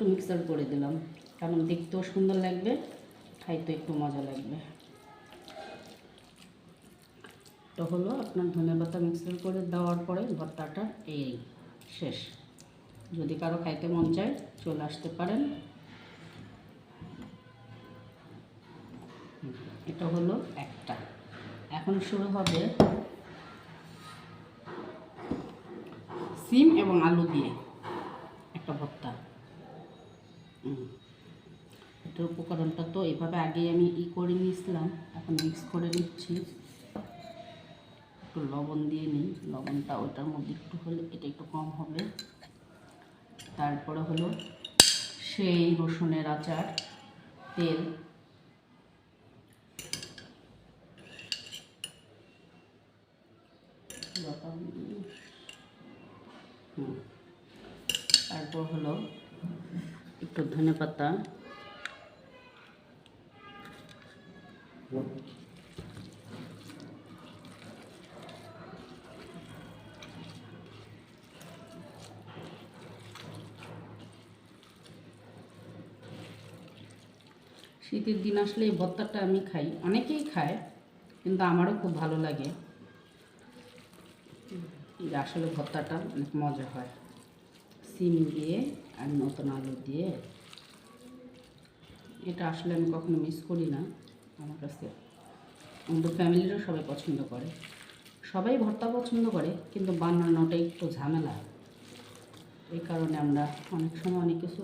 Mixer করে দিলাম, কারণ দেখতেও সুন্দর লাগবে, খাইতে একটু মজা লাগবে। তো হলো আপনার ধনেপাতা মিক্সার করে দেওয়ার পরে ভর্তাটা এই শেষ। যদি কারো খাইতে মন চায় চলে আসতে পারেন। এটা হলো একটা। এখন শুরু হবে সিম এবং আলু দিয়ে একটা ভর্তা। এটার উপকরণটা তো এভাবে আগে আমি করে নিয়েছিলাম, এখন মিক্স করে নিচ্ছি। একটু লবণ দিয়ে নিই, লবণটা ওটার মধ্যে একটু হলে এটা একটু কম হবে। তারপরে হলো সেই রসুনের আচার, তেল, তারপর হলো একটু ধনেপাতা, শীতের দিন আসলে এই ভর্তাটা আমি খাই, অনেকেই খায়, কিন্তু আমারও খুব ভালো লাগে। আসলে ভর্তাটা অনেক মজা হয় সিম দিয়ে আর নতুন আলু দিয়ে। এটা আসলে আমি কখনো মিস করি না, আমার কাছে আমাদের ফ্যামিলিরও সবাই পছন্দ করে। সবাই ভর্তা পছন্দ করে, কিন্তু বানানোটা একটু ঝামেলা। এই কারণে আমরা অনেক সময় অনেক কিছু